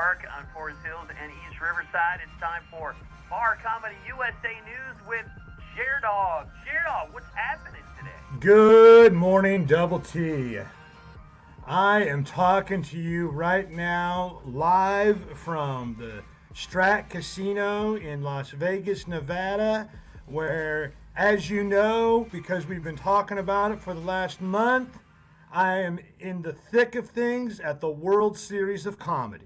Park on Forest Hills and East Riverside. It's time for Bar Comedy USA News with Dog. Dog, what's happening today? Good morning, Double T. I am talking to you right now live from the Strat Casino in Las Vegas, Nevada, where, as you know, because we've been talking about it for the last month, I am in the thick of things at the World Series of Comedy.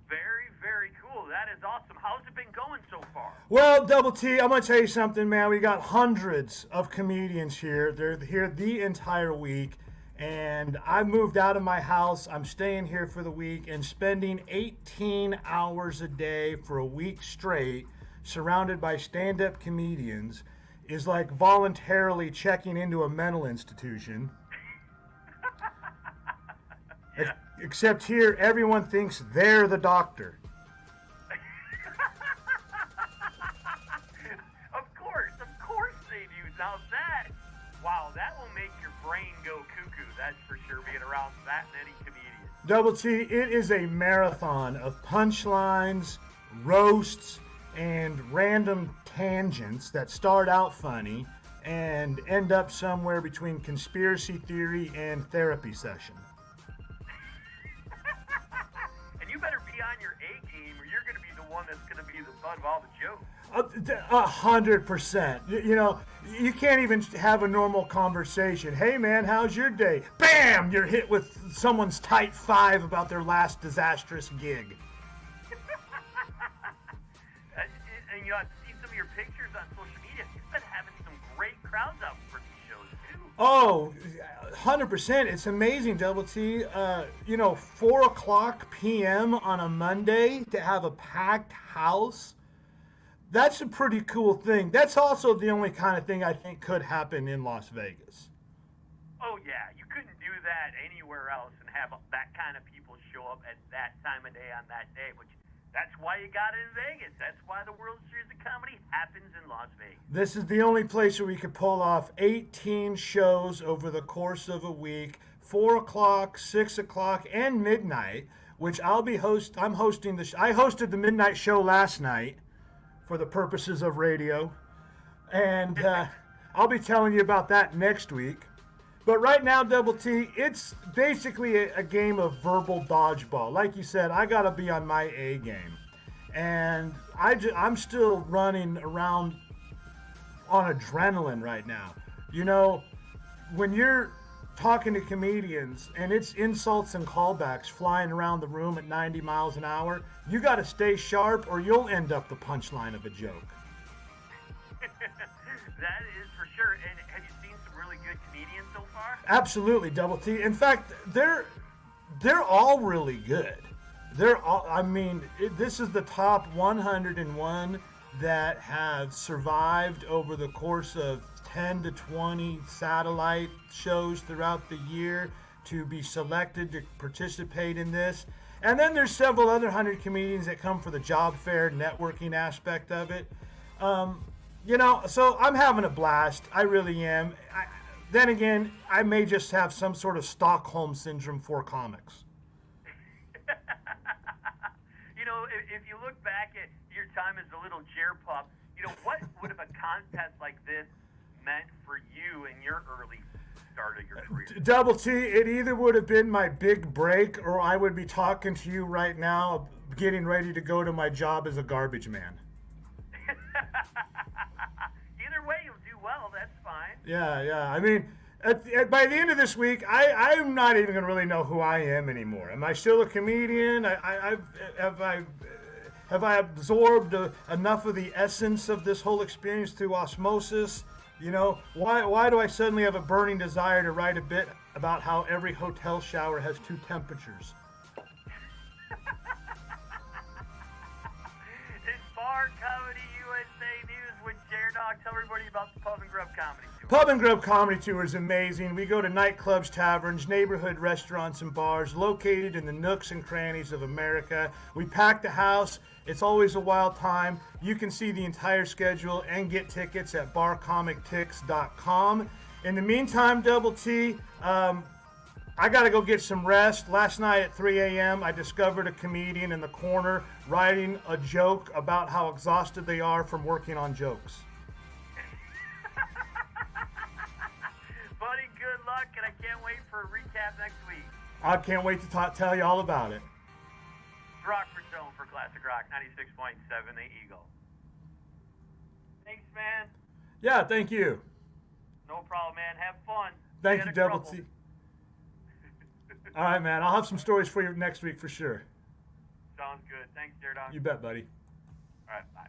Very, very cool. That is awesome. How's it been going so far? Well, Double T, I'm going to tell you something, man. We got hundreds of comedians here. They're here the entire week. And I moved out of my house. I'm staying here for the week and spending 18 hours a day for a week straight, surrounded by stand-up comedians, is like voluntarily checking into a mental institution. Yeah. Except here, everyone thinks they're the doctor. Of course they do. Now that will make your brain go cuckoo. That's for sure, being around that many comedians. Double T, it is a marathon of punchlines, roasts, and random tangents that start out funny and end up somewhere between conspiracy theory and therapy session. And you better be on your A game, or you're going to be the one that's going to be the butt of all the jokes. 100%. You know, you can't even have a normal conversation. Hey, man, how's your day? Bam! You're hit with someone's tight five about their last disastrous gig. And I've seen some of your pictures on social media. You've been having some great crowds out for these shows, too. Oh, 100%. It's amazing, Double T. 4 o'clock p.m. on a Monday to have a packed house. That's a pretty cool thing. That's also the only kind of thing I think could happen in Las Vegas. Oh, yeah. You couldn't do that anywhere else and have that kind of people show up at that time of day on that day. But that's why you got it in Vegas. That's why the World Series of Comedy happens in Las Vegas. This is the only place where we could pull off 18 shows over the course of a week, 4 o'clock, 6 o'clock, and midnight, which I'm hosting I hosted the midnight show last night for the purposes of radio, and I'll be telling you about that next week. But right now, Double T, it's basically a game of verbal dodgeball. Like you said, I got to be on my A game. And I'm still running around on adrenaline right now. You know, when you're talking to comedians and it's insults and callbacks flying around the room at 90 miles an hour, you got to stay sharp or you'll end up the punchline of a joke. That is for sure. And have you seen some really good comedians so far? Absolutely, Double T. In fact, they're all really good. This is the top 101 that have survived over the course of 10 to 20 satellite shows throughout the year to be selected to participate in this. And then there's several other 100 comedians that come for the job fair networking aspect of it. So I'm having a blast. I really am. Then again, I may just have some sort of Stockholm syndrome for comics. If you look back at your time as a little Jer pup, what would have a contest like this meant for you in your early start of your career? Double T, it either would have been my big break or I would be talking to you right now getting ready to go to my job as a garbage man. Either way, you'll do well. That's fine. Yeah. I mean, by the end of this week, I'm not even going to really know who I am anymore. Am I still a comedian? Have I absorbed enough of the essence of this whole experience through osmosis? Why do I suddenly have a burning desire to write a bit about how every hotel shower has two temperatures? It's Bar Comedy USA News with Dog. Tell everybody about the Pub and Grub Comedy Tour. Pub and Grub Comedy Tour is amazing. We go to nightclubs, taverns, neighborhood restaurants, and bars located in the nooks and crannies of America. We pack the house. It's always a wild time. You can see the entire schedule and get tickets at barcomictix.com. In the meantime, Double T, I got to go get some rest. Last night at 3 a.m., I discovered a comedian in the corner writing a joke about how exhausted they are from working on jokes. Buddy, good luck, and I can't wait for a recap next week. I can't wait to tell you all about it. Rockford Zone for Classic Rock 96.7 The Eagle. Thanks, man. Yeah, thank you. No problem, man. Have fun. Thank Stay you, out Double of trouble. T. All right, man. I'll have some stories for you next week for sure. Sounds good. Thanks, Dear Dog. You bet, buddy. All right, bye.